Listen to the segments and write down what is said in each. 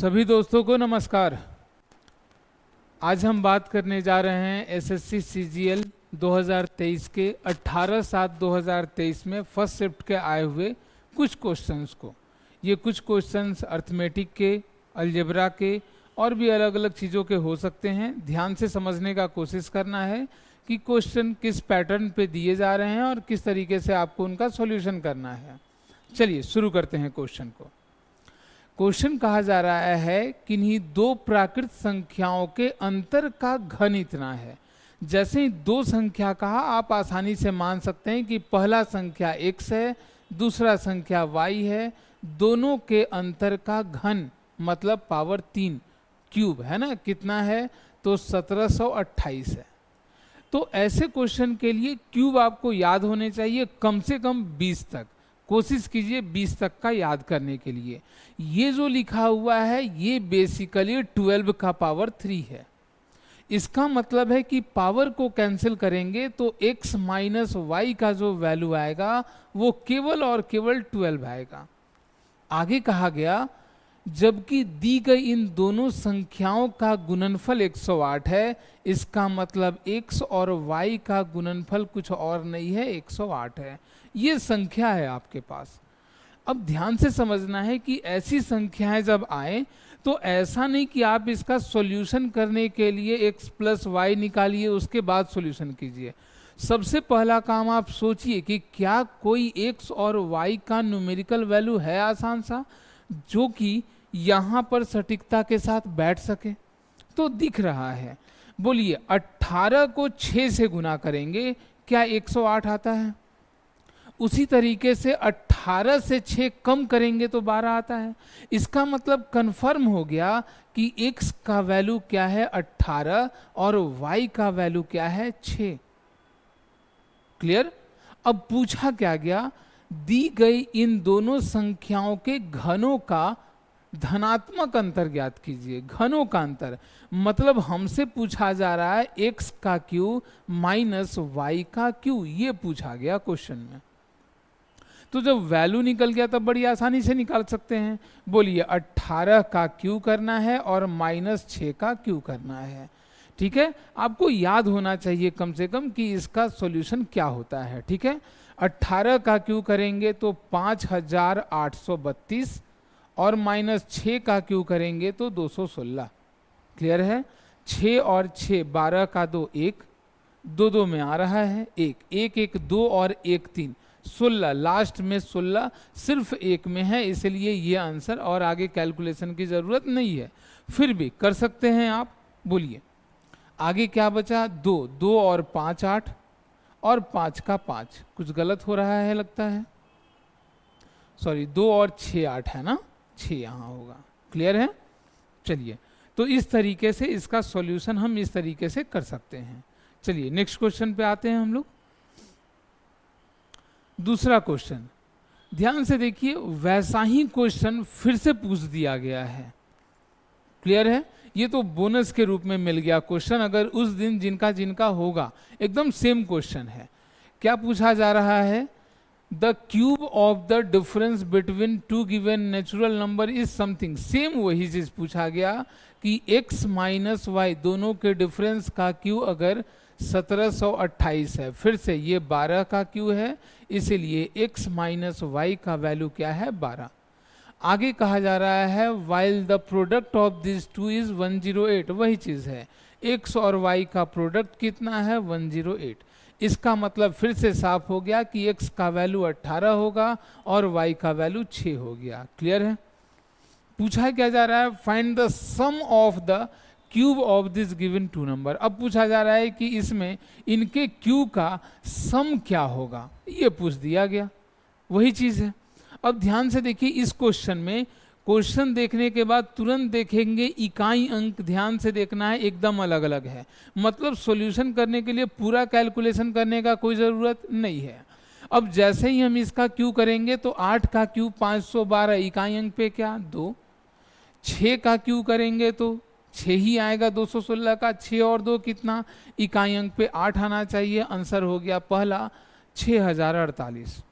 सभी दोस्तों को नमस्कार। आज हम बात करने जा रहे हैं एसएससी सीजीएल 2023 के 18/7/2023 में फर्स्ट शिफ्ट के आए हुए कुछ क्वेश्चंस को। ये कुछ क्वेश्चंस अर्थमेटिक के, अलजेब्रा के और भी अलग अलग चीज़ों के हो सकते हैं। ध्यान से समझने का कोशिश करना है कि क्वेश्चन किस पैटर्न पे दिए जा रहे हैं और किस तरीके से आपको उनका सॉल्यूशन करना है। चलिए शुरू करते हैं क्वेश्चन को। क्वेश्चन कहा जा रहा है किन्हीं दो प्राकृत संख्याओं के अंतर का घन इतना है। जैसे ही दो संख्या कहा, आप आसानी से मान सकते हैं कि पहला संख्या x है, दूसरा संख्या y है। दोनों के अंतर का घन मतलब पावर 3 क्यूब है ना, कितना है तो 1728 है। तो ऐसे क्वेश्चन के लिए क्यूब आपको याद होने चाहिए कम से कम 20 तक। कोशिश कीजिए 20 तक का याद करने के लिए। ये जो लिखा हुआ है ये बेसिकली 12 का पावर 3 है। इसका मतलब है कि पावर को कैंसिल करेंगे तो x माइनस वाई का जो वैल्यू आएगा वो केवल और केवल 12 आएगा। आगे कहा गया जबकि दी गई इन दोनों संख्याओं का गुणनफल 108 है, इसका मतलब x और y का गुणनफल कुछ और नहीं है, 108 है। ये संख्या है आपके पास। अब ध्यान से समझना है कि ऐसी संख्याएं जब आए तो ऐसा नहीं कि आप इसका सॉल्यूशन करने के लिए x प्लस वाई निकालिए उसके बाद सॉल्यूशन कीजिए। सबसे पहला काम आप सोचिए कि क्या कोई x और y का न्यूमेरिकल वैल्यू है आसान सा जो कि यहाँ पर सटीकता के साथ बैठ सके। तो दिख रहा है। बोलिए 18 को 6 से गुना करेंगे, क्या 108 आता है? उसी तरीके से 18 से 6 कम करेंगे तो 12 आता है। इसका मतलब कंफर्म हो गया कि x का वैल्यू क्या है 18 और y का वैल्यू क्या है 6। क्लियर? अब पूछा क्या गया, दी गई इन दोनों संख्याओं के घनों का धनात्मक अंतर ज्ञात कीजिए। घनों का अंतर मतलब हमसे पूछा जा रहा है x का क्यू माइनस y का क्यू, ये पूछा गया क्वेश्चन में। तो जब वैल्यू निकल गया तब बड़ी आसानी से निकाल सकते हैं। बोलिए 18 का क्यू करना है और माइनस 6 का क्यू करना है। ठीक है, आपको याद होना चाहिए कम से कम कि इसका सॉल्यूशन क्या होता है। ठीक है, 18 का क्यू करेंगे तो 5832 और माइनस 6 का क्यू करेंगे तो 216। क्लियर है? 6 और 6 12 का 2 1, 2 2 में आ रहा है 1 1 1 2 और 1 3 16। लास्ट में 16 सिर्फ 1 में है, इसलिए ये आंसर और आगे कैलकुलेशन की जरूरत नहीं है, फिर भी कर सकते हैं आप। बोलिए आगे क्या बचा? 2 2 और 5 8 और 5 का 5। कुछ गलत हो रहा है लगता है, सॉरी 2 और 6 8 है ना, 6 यहाँ होगा। क्लियर है? चलिए, तो इस तरीके से इसका सॉल्यूशन हम इस तरीके से कर सकते हैं। चलिए नेक्स्ट क्वेश्चन पे आते हैं हम लोग। दूसरा क्वेश्चन ध्यान से देखिए, वैसा ही क्वेश्चन फिर से पूछ दिया गया है। क्लियर है? ये तो बोनस के रूप में मिल गया क्वेश्चन, अगर उस दिन जिनका जिनका होगा एकदम सेम क्वेश्चन है। क्या पूछा जा रहा है? The cube of the difference between two given natural number is something. Same वही चीज पूछा गया कि x माइनस वाई दोनों के डिफरेंस का क्यू अगर 1728 है, फिर से ये 12 का क्यू है, इसीलिए x माइनस वाई का वैल्यू क्या है 12। आगे कहा जा रहा है while the product of this two is 108। वही चीज है, x और y का प्रोडक्ट कितना है 108। इसका मतलब फिर से साफ हो गया कि x का वैल्यू 18 होगा और y का वैल्यू 6 हो गया। क्लियर है? पूछा क्या जा रहा है, find the sum of the cube of this given two number. अब पूछा जा रहा है कि इसमें इनके क्यू का सम क्या होगा, ये पूछ दिया गया। वही चीज है। अब ध्यान से देखिए इस क्वेश्चन में, क्वेश्चन देखने के बाद तुरंत देखेंगे इकाई अंक, ध्यान से देखना है, एकदम अलग अलग है। मतलब सॉल्यूशन करने के लिए पूरा कैलकुलेशन करने का कोई ज़रूरत नहीं है। अब जैसे ही हम इसका क्यू करेंगे तो 8 का क्यू 512 इकाई अंक पे क्या 2। 6 का क्यू करेंगे तो 6 ही आएगा 216 का। 6 और 2 कितना, इकाई अंक पे 8 आना चाहिए। आंसर हो गया पहला 6048।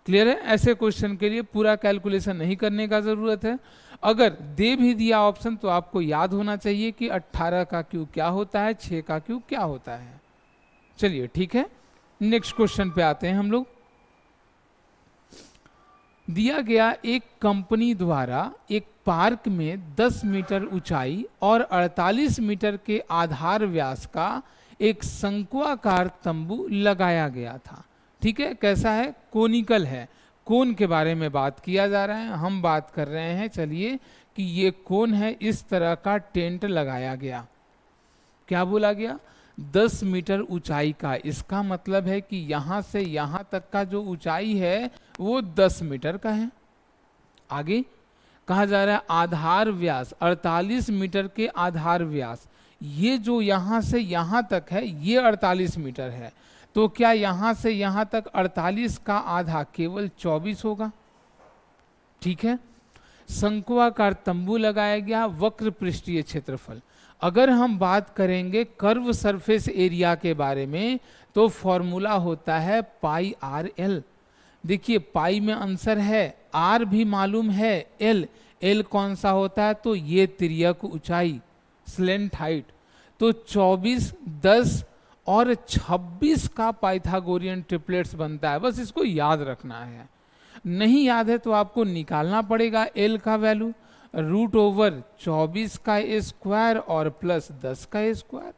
क्लियर है? ऐसे क्वेश्चन के लिए पूरा कैलकुलेशन नहीं करने का जरूरत है। अगर दे भी दिया ऑप्शन तो आपको याद होना चाहिए कि 18 का क्यूब क्या होता है, 6 का क्यूब क्या होता है। चलिए ठीक है, नेक्स्ट क्वेश्चन पे आते हैं हम लोग। दिया गया एक कंपनी द्वारा एक पार्क में 10 मीटर ऊंचाई और 48 मीटर के आधार व्यास का एक शंक्वाकार तंबू लगाया गया था। ठीक है, कैसा है? कोनिकल है। कोन के बारे में बात किया जा रहा है, हम बात कर रहे हैं चलिए कि ये कोन है, इस तरह का टेंट लगाया गया। क्या बोला गया? 10 मीटर ऊंचाई का। इसका मतलब है कि यहां से यहां तक का जो ऊंचाई है वो 10 मीटर का है। आगे कहा जा रहा है आधार व्यास 48 मीटर के आधार व्यास। ये जो यहां से यहां तक है ये 48 मीटर है, तो क्या यहां से यहां तक 48 का आधा केवल 24 होगा? ठीक है। शंक्वाकार तंबू लगाया गया, वक्र पृष्ठीय क्षेत्रफल। अगर हम बात करेंगे कर्व सरफेस एरिया के बारे में तो फॉर्मूला होता है पाई आर एल। देखिए पाई में आंसर है, आर भी मालूम है, एल एल कौन सा होता है? तो ये तिर्यक ऊंचाई, स्लेंट हाइट। तो 24, 10 और 26 का पाइथागोरियन ट्रिपलेट्स बनता है। बस इसको याद रखना है। नहीं याद है तो आपको निकालना पड़ेगा एल का वैल्यू, रूट ओवर 24 का ए स्क्वायर और प्लस 10 का ए स्क्वायर।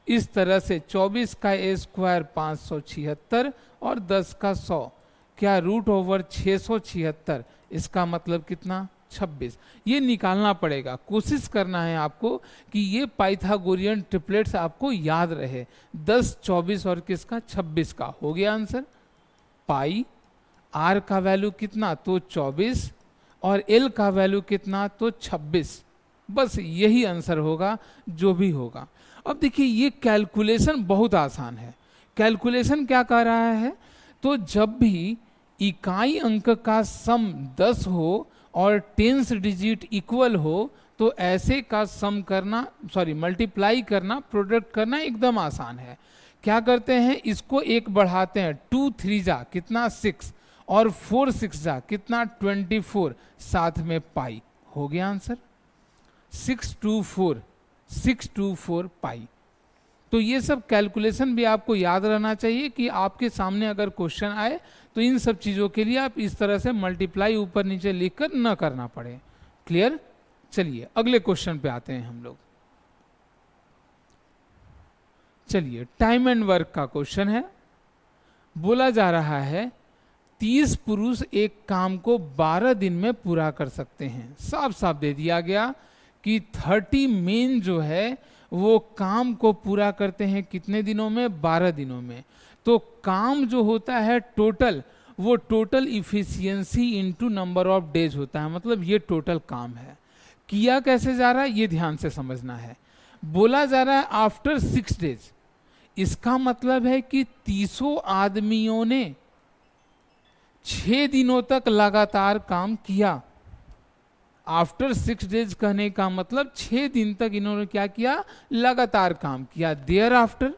इस तरह से 24 का ए स्क्वायर 576 और 10 का 100, क्या रूट ओवर 676। इसका मतलब कितना? 26। ये निकालना पड़ेगा, कोशिश करना है आपको कि ये पाइथागोरियन ट्रिपलेट्स आपको याद रहे। 10, 24 और किसका? 26 का। हो गया आंसर। पाई आर का वैल्यू कितना? तो 24 और एल का वैल्यू कितना? तो 26। बस यही आंसर होगा जो भी होगा। अब देखिए ये कैलकुलेशन बहुत आसान है। कैलकुलेशन क्या कर रहा है? तो जब भी इकाई अंक का सम 10 हो और टेंस डिजिट इक्वल हो तो ऐसे का सम करना, सॉरी मल्टीप्लाई करना, प्रोडक्ट करना एकदम आसान है। क्या करते हैं? इसको एक बढ़ाते हैं, 2 3 जा कितना? 6 और 4 6 जा कितना? 24, साथ में पाई। हो गया आंसर 624 पाई। तो ये सब कैलकुलेशन भी आपको याद रहना चाहिए कि आपके सामने अगर क्वेश्चन आए तो इन सब चीजों के लिए आप इस तरह से मल्टीप्लाई ऊपर नीचे लिखकर न करना पड़े। क्लियर? चलिए अगले क्वेश्चन पे आते हैं हम लोग। चलिए टाइम एंड वर्क का क्वेश्चन है। बोला जा रहा है 30 पुरुष एक काम को 12 दिन में पूरा कर सकते हैं। साफ साफ दे दिया गया कि 30 मेन जो है वो काम को पूरा करते हैं कितने दिनों में? 12 दिनों में। तो काम जो होता है टोटल, वो total efficiency into number of days होता है, मतलब ये टोटल काम है। किया कैसे जा रहा है ये ध्यान से समझना है। बोला जा रहा है आफ्टर 6 डेज, इसका मतलब है कि 30 आदमियों ने 6 दिनों तक लगातार काम किया। आफ्टर 6 डेज कहने का मतलब 6 दिन तक इन्होंने क्या किया? लगातार काम किया। देयर आफ्टर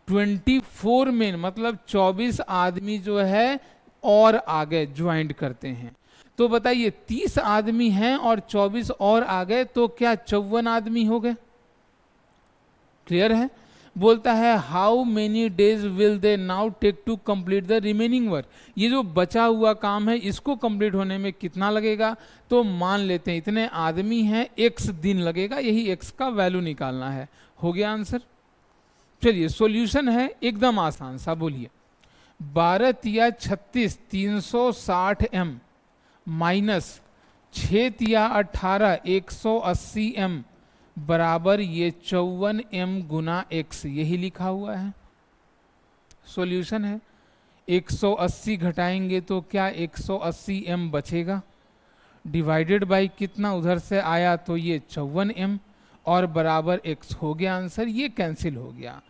24 मेन, मतलब 24 आदमी जो है और आगे ज्वाइंट करते हैं। तो बताइए 30 आदमी हैं और 24 और आ गए तो क्या 54 आदमी हो गए? क्लियर है? बोलता है how many days will they now take to complete the remaining work. ये जो बचा हुआ काम है इसको कंप्लीट होने में कितना लगेगा? तो मान लेते हैं इतने आदमी हैं, x दिन लगेगा, यही x का वैल्यू निकालना है। हो गया आंसर। चलिए सॉल्यूशन है एकदम आसान सा, बोलिए 12 तिया 36 360 m माइनस 6 तिया 18 180 m बराबर ये 54 m गुना x, यही लिखा हुआ है। सॉल्यूशन है 180 घटाएंगे तो क्या 180 m बचेगा, डिवाइडेड बाय कितना उधर से आया तो ये 54 m और बराबर x। हो गया आंसर, ये कैंसिल हो गया।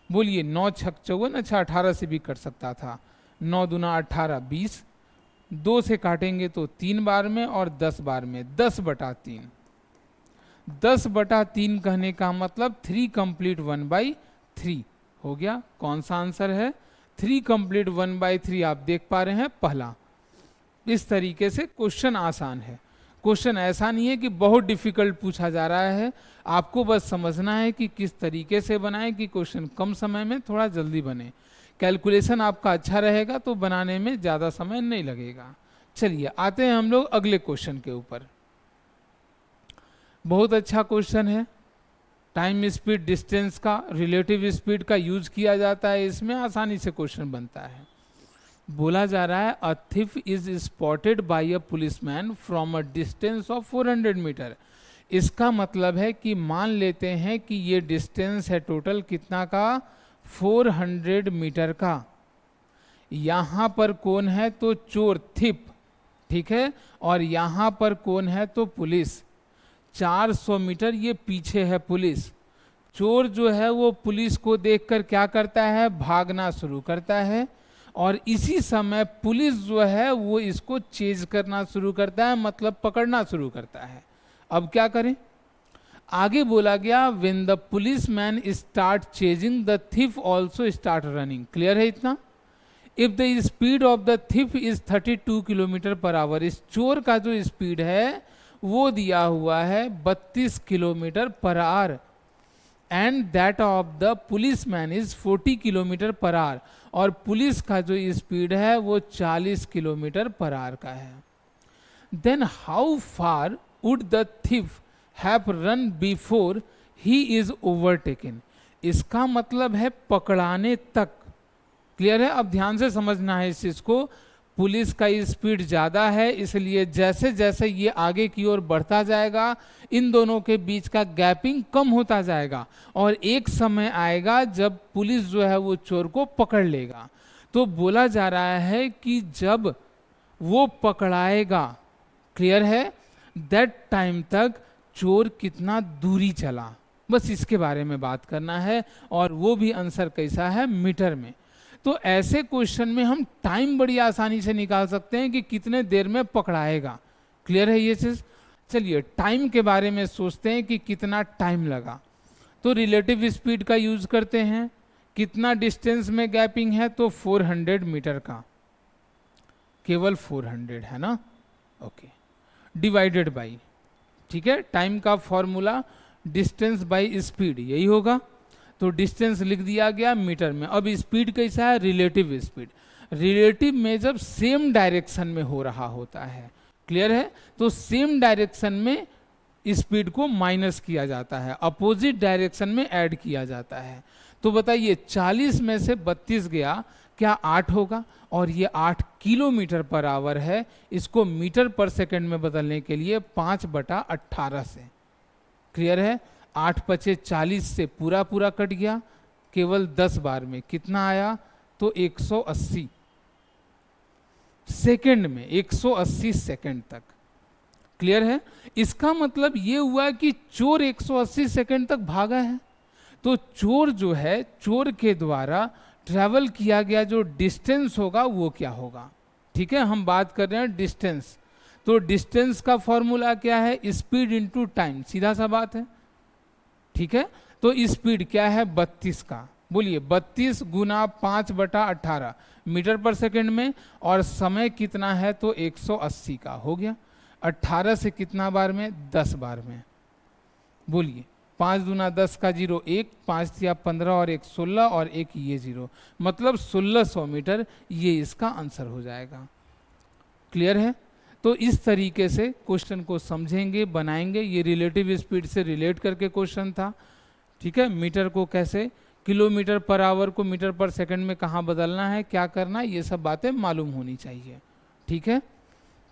बोलिए 9 छक 54, अच्छा 18 से भी कट सकता था। 9 दूना 18 20, 2 से काटेंगे तो 3 बार में और 10 बार में, 10/3। 10/3 कहने का मतलब 3 कंप्लीट 1/3 हो गया। कौन सा आंसर है? 3 कंप्लीट 1/3 आप देख पा रहे हैं, पहला इस तरीके से क्वेश्चन आसान है। क्वेश्चन ऐसा नहीं है कि बहुत डिफिकल्ट पूछा जा रहा है, आपको बस समझना है कि किस तरीके से बनाएं कि क्वेश्चन कम समय में थोड़ा जल्दी बने। कैलकुलेशन आपका अच्छा रहेगा तो बनाने में ज़्यादा समय नहीं लगेगा। चलिए आते हैं हम लोग अगले क्वेश्चन के ऊपर। बहुत अच्छा क्वेश्चन है। टाइम स्पीड डिस्टेंस का रिलेटिव स्पीड का यूज किया जाता है, इसमें आसानी से क्वेश्चन बनता है। बोला जा रहा है a thief is spotted by a policeman from a distance of 400 metre. इसका मतलब है कि मान लेते हैं कि ये डिस्टेंस है टोटल कितना का, 400 मीटर का। यहाँ पर कौन है तो चोर थिप, ठीक है, और यहाँ पर कौन है तो पुलिस। 400 मीटर ये पीछे है पुलिस। चोर जो है वो पुलिस को देखकर क्या करता है, भागना शुरू करता है, और इसी समय पुलिस जो है वो इसको चेज करना शुरू करता है, मतलब पकड़ना शुरू करता है। अब क्या करें, आगे बोला गया when the policeman start chasing the thief also start running. Clear है इतना। If the speed of the thief is 32 kilometre per hour, इस चोर का जो स्पीड है वो दिया हुआ है 32 kilometre per hour, and that of the policeman is 40 kilometre per hour, और पुलिस का जो स्पीड है वो 40 किलोमीटर पर आवर का है। Then how far would the thief have run before he is overtaken. इसका मतलब है पकड़ाने तक। क्लियर है। अब ध्यान से समझना है इस चीज को। पुलिस का स्पीड ज़्यादा है, इसलिए जैसे जैसे ये आगे की ओर बढ़ता जाएगा इन दोनों के बीच का गैपिंग कम होता जाएगा, और एक समय आएगा जब पुलिस जो है वो चोर को पकड़ लेगा। तो बोला जा रहा है कि जब वो पकड़ाएगा, क्लियर है, दैट टाइम तक चोर कितना दूरी चला, बस इसके बारे में बात करना है, और वो भी आंसर कैसा है, मीटर में। तो ऐसे क्वेश्चन में हम टाइम बड़ी आसानी से निकाल सकते हैं कि कितने देर में पकड़ाएगा। क्लियर है ये चीज। चलिए टाइम के बारे में सोचते हैं कि कितना टाइम लगा। तो रिलेटिव स्पीड का यूज करते हैं। कितना डिस्टेंस में गैपिंग है तो 400 मीटर का, केवल 400 है ना, ओके, डिवाइडेड बाई, ठीक है, टाइम का फॉर्मूला डिस्टेंस बाई स्पीड यही होगा। तो डिस्टेंस लिख दिया गया मीटर में। अब स्पीड कैसा है, रिलेटिव स्पीड। रिलेटिव में जब सेम डायरेक्शन में हो रहा होता है, क्लियर है, तो सेम डायरेक्शन में स्पीड को माइनस किया जाता है, अपोजिट डायरेक्शन में ऐड किया जाता है। तो बताइए 40 में से 32 गया, क्या 8 होगा, और ये 8 किलोमीटर पर आवर है। इसको मीटर पर सेकंड में बदलने के लिए 5/18 से, क्लियर है, 8 पचे 40 से पूरा पूरा कट गया, केवल 10 बार में कितना आया तो 180 सेकंड में, 180 सेकंड तक। क्लियर है। इसका मतलब ये हुआ कि चोर 180 सेकंड तक भागा है। तो चोर जो है, चोर के द्वारा ट्रैवल किया गया जो डिस्टेंस होगा वो क्या होगा, ठीक है, हम बात कर रहे हैं डिस्टेंस। तो डिस्टेंस का फॉर्मूला क्या है, स्पीड इंटू टाइम, सीधा सा बात है, ठीक है। तो स्पीड क्या है 32 का, बोलिए 32 गुना 5/18 मीटर पर सेकंड में, और समय कितना है तो 180 का हो गया। 18 से कितना बार में, 10 बार में, बोलिए 5 दूना 10 का 0 1, 5 या 15 और 1 16 और 1 ये 0, मतलब 1600 मीटर, ये इसका आंसर हो जाएगा। क्लियर है। तो इस तरीके से क्वेश्चन को समझेंगे, बनाएंगे। ये रिलेटिव स्पीड से रिलेट करके क्वेश्चन था, ठीक है। मीटर को कैसे, किलोमीटर पर आवर को मीटर पर सेकंड में कहाँ बदलना है, क्या करना है, ये सब बातें मालूम होनी चाहिए, ठीक है।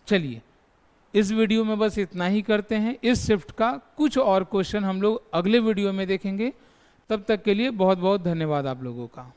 चलिए इस वीडियो में बस इतना ही करते हैं। इस शिफ्ट का कुछ और क्वेश्चन हम लोग अगले वीडियो में देखेंगे। तब तक के लिए बहुत बहुत धन्यवाद आप लोगों का।